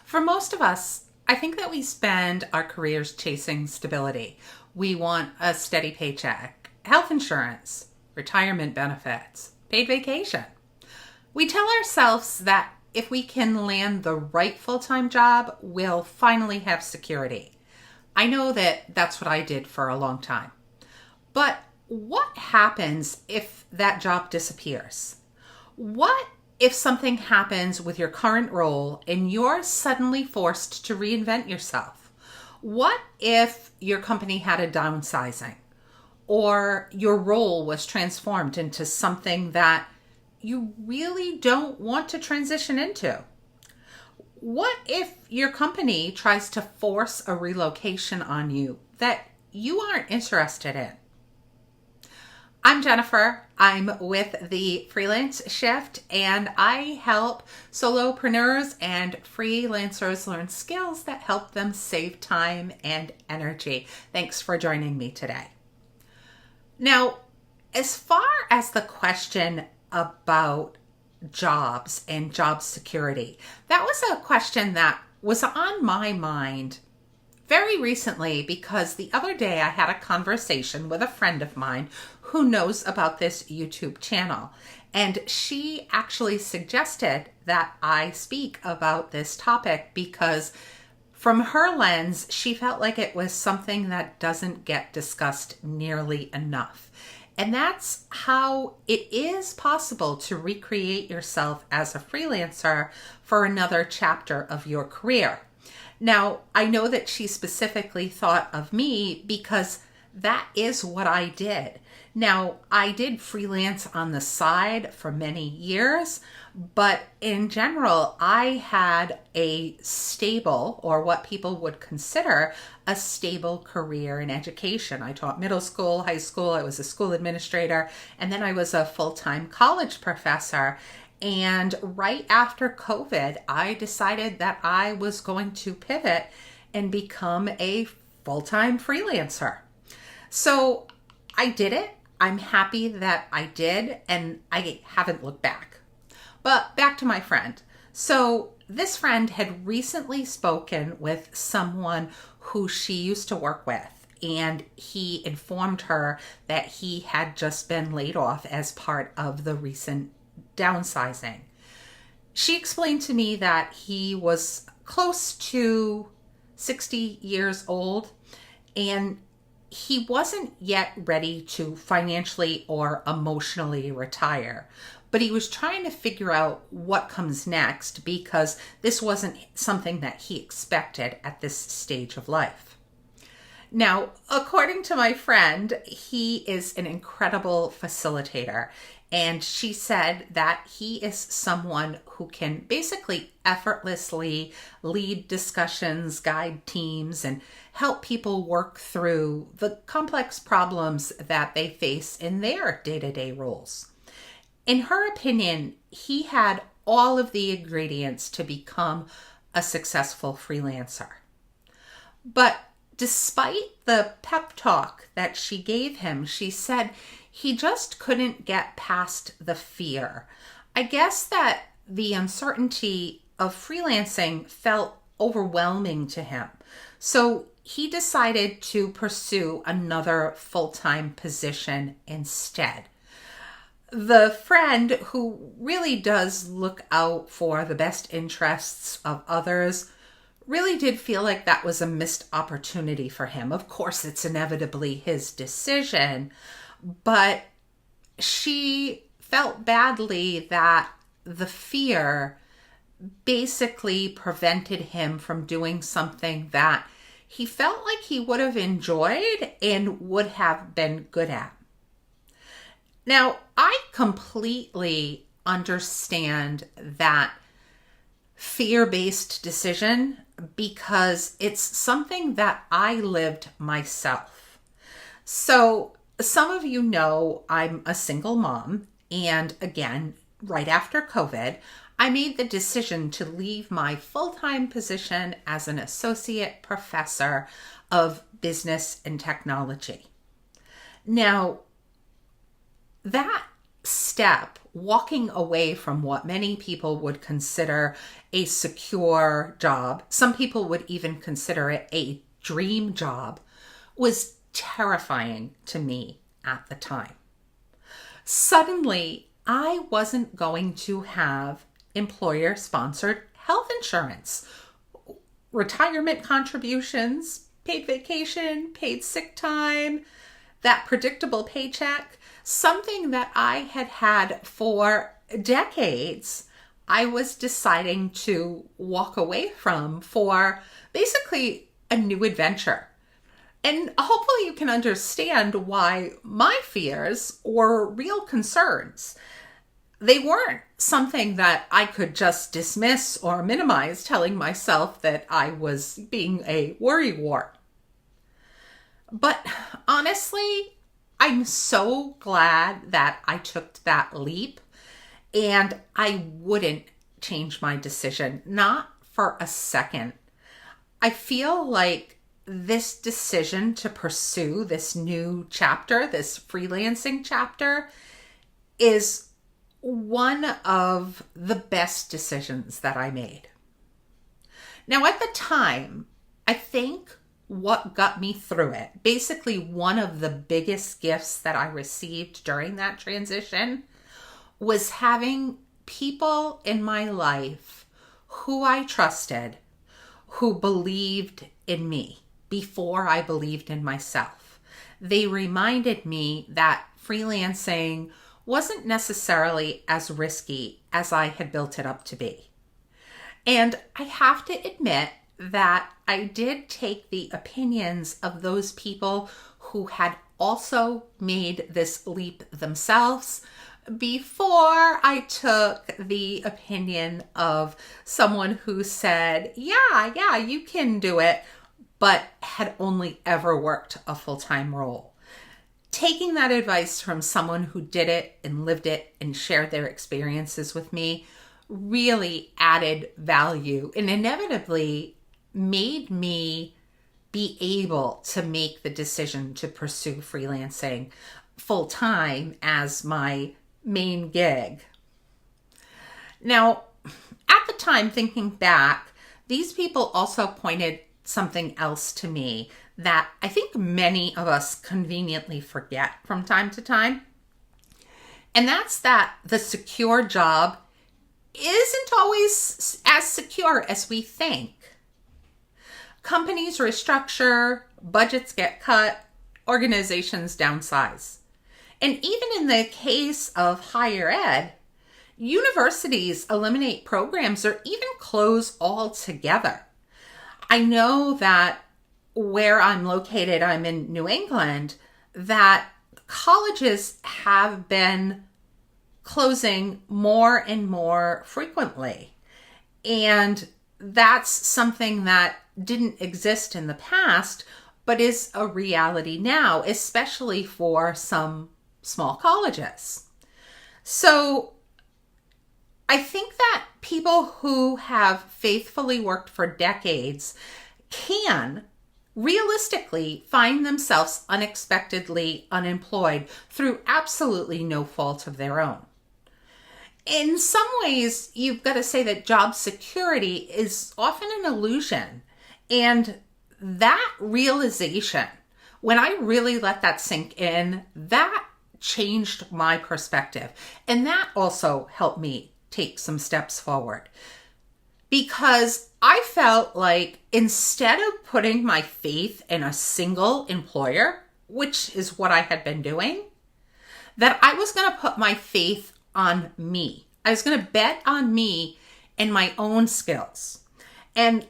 For most of us, I think that we spend our careers chasing stability. We want a steady paycheck, health insurance, retirement benefits, paid vacation. We tell ourselves that if we can land the right full-time job, we'll finally have security. I know that that's what I did for a long time. But what happens if that job disappears? What if something happens with your current role and you're suddenly forced to reinvent yourself? What if your company had a downsizing or your role was transformed into something that you really don't want to transition into? What if your company tries to force a relocation on you that you aren't interested in? I'm Jennifer. I'm with the Freelance Shift, and I help solopreneurs and freelancers learn skills that help them save time and energy. Thanks for joining me today. Now, as far as the question about jobs and job security, that was a question that was on my mind very recently because the other day I had a conversation with a friend of mine who knows about this YouTube channel. And she actually suggested that I speak about this topic because from her lens, she felt like it was something that doesn't get discussed nearly enough. And that's how it is possible to recreate yourself as a freelancer for another chapter of your career. Now, I know that she specifically thought of me because that is what I did. Now, I did freelance on the side for many years, but in general, I had a stable, or what people would consider a stable career in education. I taught middle school, high school, I was a school administrator, and then I was a full-time college professor. And right after COVID, I decided that I was going to pivot and become a full-time freelancer. So I did it. I'm happy that I did, and I haven't looked back. But back to my friend. So this friend had recently spoken with someone who she used to work with, and he informed her that he had just been laid off as part of the recent downsizing. She explained to me that he was close to 60 years old and he wasn't yet ready to financially or emotionally retire, but he was trying to figure out what comes next because this wasn't something that he expected at this stage of life. Now, according to my friend, he is an incredible facilitator, and she said that he is someone who can basically effortlessly lead discussions, guide teams, and help people work through the complex problems that they face in their day-to-day roles. In her opinion, he had all of the ingredients to become a successful freelancer. But despite the pep talk that she gave him, she said he just couldn't get past the fear. I guess that the uncertainty of freelancing felt overwhelming to him. So he decided to pursue another full-time position instead. The friend, who really does look out for the best interests of others, really did feel like that was a missed opportunity for him. Of course, it's inevitably his decision, but she felt badly that the fear basically prevented him from doing something that he felt like he would have enjoyed and would have been good at. Now, I completely understand that fear-based decision because it's something that I lived myself. So some of you know I'm a single mom, and again, right after COVID, I made the decision to leave my full-time position as an associate professor of business and technology. Now, that step walking away from what many people would consider a secure job, some people would even consider it a dream job, was terrifying to me at the time. Suddenly, I wasn't going to have employer-sponsored health insurance, retirement contributions, paid vacation, paid sick time, that predictable paycheck, something that I had had for decades. I was deciding to walk away from for basically a new adventure. And hopefully you can understand why my fears were real concerns. They weren't something that I could just dismiss or minimize, telling myself that I was being a worrywart. But honestly, I'm so glad that I took that leap, and I wouldn't change my decision, not for a second. I feel like this decision to pursue this new chapter, this freelancing chapter, is one of the best decisions that I made. Now, at the time, I think what got me through it, basically one of the biggest gifts that I received during that transition, was having people in my life who I trusted, who believed in me before I believed in myself. They reminded me that freelancing wasn't necessarily as risky as I had built it up to be. And I have to admit that I did take the opinions of those people who had also made this leap themselves before I took the opinion of someone who said, yeah, you can do it, but had only ever worked a full-time role. Taking that advice from someone who did it and lived it and shared their experiences with me really added value and inevitably made me be able to make the decision to pursue freelancing full-time as my main gig. Now, at the time, thinking back, these people also pointed something else to me that I think many of us conveniently forget from time to time. And that's that the secure job isn't always as secure as we think. Companies restructure, budgets get cut, organizations downsize. And even in the case of higher ed, universities eliminate programs or even close altogether. I know that where I'm located, I'm in New England, that colleges have been closing more and more frequently. And that's something that didn't exist in the past, but is a reality now, especially for some small colleges. So I think that people who have faithfully worked for decades can realistically find themselves unexpectedly unemployed through absolutely no fault of their own. In some ways, you've got to say that job security is often an illusion. And that realization, when I really let that sink in, that changed my perspective. And that also helped me take some steps forward. Because I felt like instead of putting my faith in a single employer, which is what I had been doing, that I was going to put my faith on me. I was going to bet on me and my own skills. And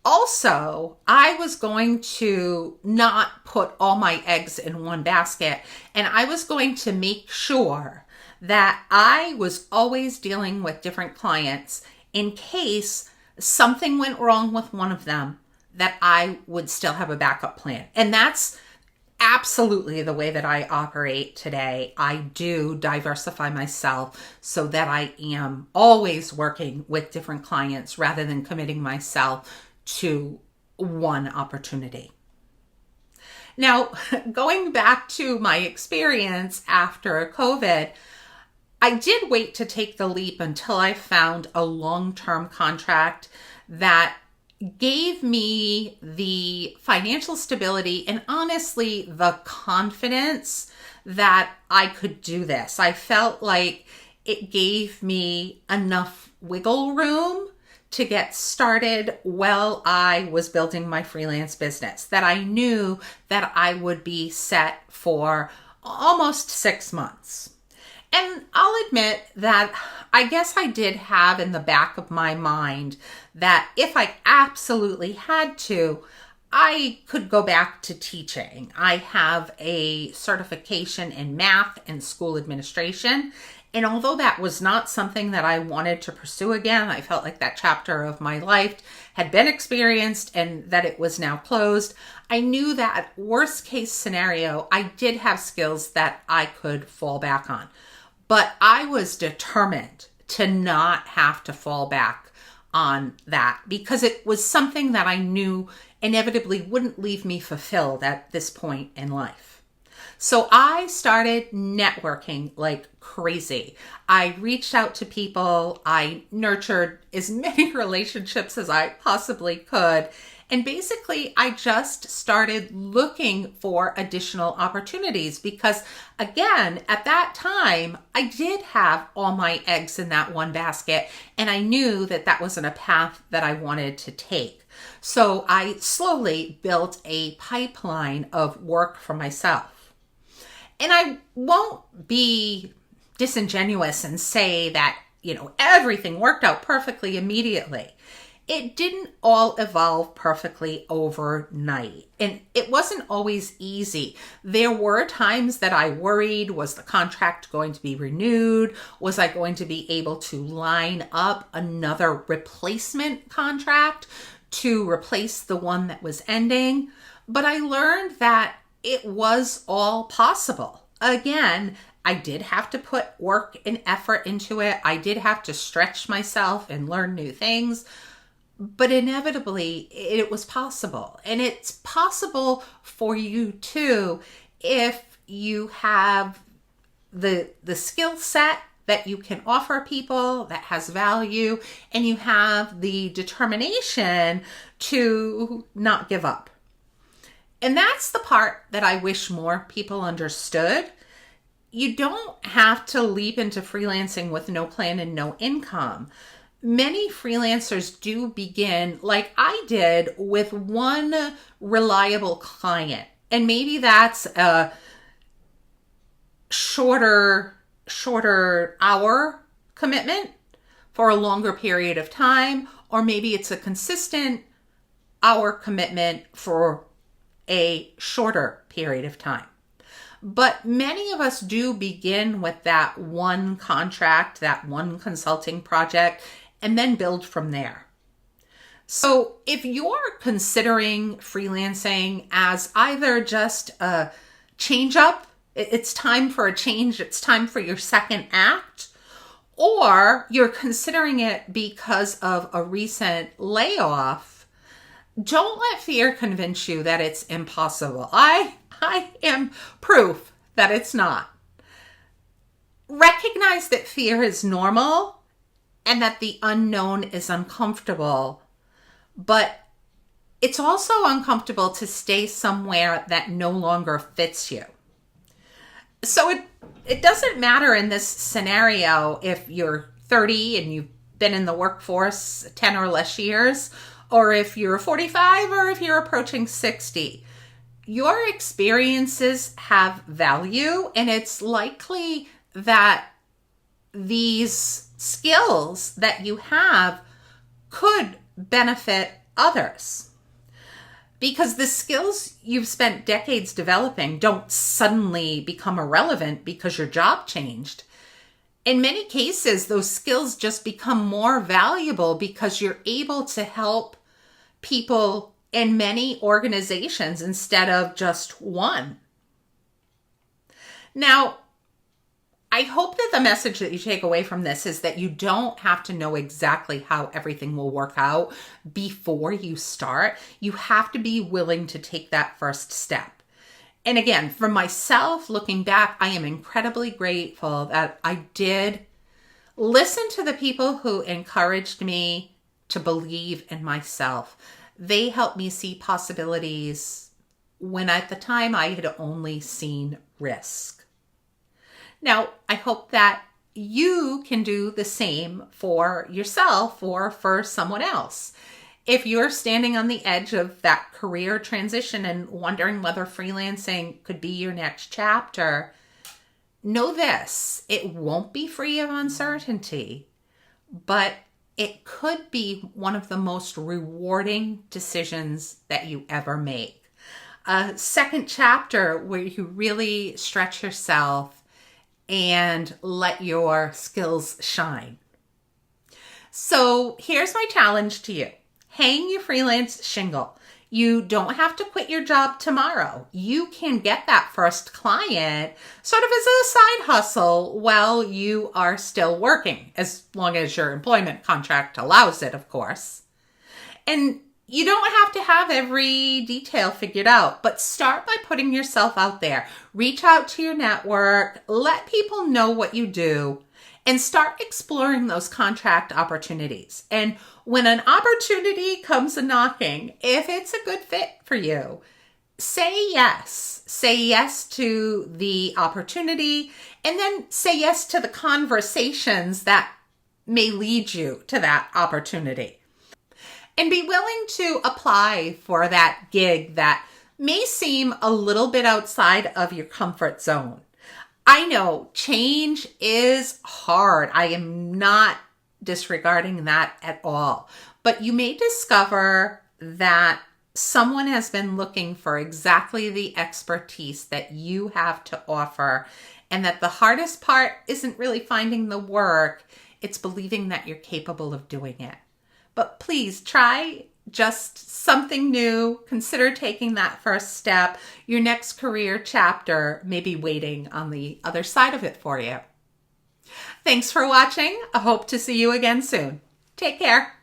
also, I was going to not put all my eggs in one basket, and I was going to make sure that I was always dealing with different clients in case something went wrong with one of them, that I would still have a backup plan. And that's absolutely the way that I operate today. I do diversify myself so that I am always working with different clients rather than committing myself to one opportunity. Now, going back to my experience after COVID, I did wait to take the leap until I found a long-term contract that gave me the financial stability and honestly the confidence that I could do this. I felt like it gave me enough wiggle room to get started while I was building my freelance business, that I knew that I would be set for almost 6 months. And I'll admit that I guess I did have in the back of my mind that if I absolutely had to, I could go back to teaching. I have a certification in math and school administration. And although that was not something that I wanted to pursue again, I felt like that chapter of my life had been experienced and that it was now closed. I knew that worst case scenario, I did have skills that I could fall back on. But I was determined to not have to fall back on that because it was something that I knew inevitably wouldn't leave me fulfilled at this point in life. So I started networking like crazy. I reached out to people. I nurtured as many relationships as I possibly could. And basically, I just started looking for additional opportunities because, again, at that time, I did have all my eggs in that one basket, and I knew that that wasn't a path that I wanted to take. So I slowly built a pipeline of work for myself. And I won't be disingenuous and say that, everything worked out perfectly immediately. It didn't all evolve perfectly overnight, and it wasn't always easy. There were times that I worried, was the contract going to be renewed? Was I going to be able to line up another replacement contract to replace the one that was ending? But I learned that it was all possible. Again, I did have to put work and effort into it. I did have to stretch myself and learn new things. But inevitably, it was possible. And it's possible for you too if you have the skill set that you can offer people that has value, and you have the determination to not give up. And that's the part that I wish more people understood. You don't have to leap into freelancing with no plan and no income. Many freelancers do begin, like I did, with one reliable client. And maybe that's a shorter hour commitment for a longer period of time, or maybe it's a consistent hour commitment for a shorter period of time. But many of us do begin with that one contract, that one consulting project, and then build from there. So if you're considering freelancing as either just a change up, it's time for a change, it's time for your second act, or you're considering it because of a recent layoff, don't let fear convince you that it's impossible. I am proof that it's not. Recognize that fear is normal and that the unknown is uncomfortable, but it's also uncomfortable to stay somewhere that no longer fits you. So it doesn't matter in this scenario if you're 30 and you've been in the workforce 10 or less years, or if you're 45 or if you're approaching 60. Your experiences have value, and it's likely that these skills that you have could benefit others. Because the skills you've spent decades developing don't suddenly become irrelevant because your job changed. In many cases, those skills just become more valuable because you're able to help people in many organizations instead of just one. Now, I hope that the message that you take away from this is that you don't have to know exactly how everything will work out before you start. You have to be willing to take that first step. And again, for myself, looking back, I am incredibly grateful that I did listen to the people who encouraged me to believe in myself. They helped me see possibilities when at the time I had only seen risk. Now, I hope that you can do the same for yourself or for someone else. If you're standing on the edge of that career transition and wondering whether freelancing could be your next chapter, know this: it won't be free of uncertainty, but it could be one of the most rewarding decisions that you ever make. A second chapter where you really stretch yourself and let your skills shine. So here's my challenge to you. Hang your freelance shingle. You don't have to quit your job tomorrow. You can get that first client sort of as a side hustle while you are still working, as long as your employment contract allows it, of course. And you don't have to have every detail figured out, but start by putting yourself out there. Reach out to your network, let people know what you do, and start exploring those contract opportunities. And when an opportunity comes a-knocking, if it's a good fit for you, say yes. Say yes to the opportunity, and then say yes to the conversations that may lead you to that opportunity. And be willing to apply for that gig that may seem a little bit outside of your comfort zone. I know change is hard. I am not disregarding that at all. But you may discover that someone has been looking for exactly the expertise that you have to offer, and that the hardest part isn't really finding the work, it's believing that you're capable of doing it. But please try just something new. Consider taking that first step. Your next career chapter may be waiting on the other side of it for you. Thanks for watching. I hope to see you again soon. Take care.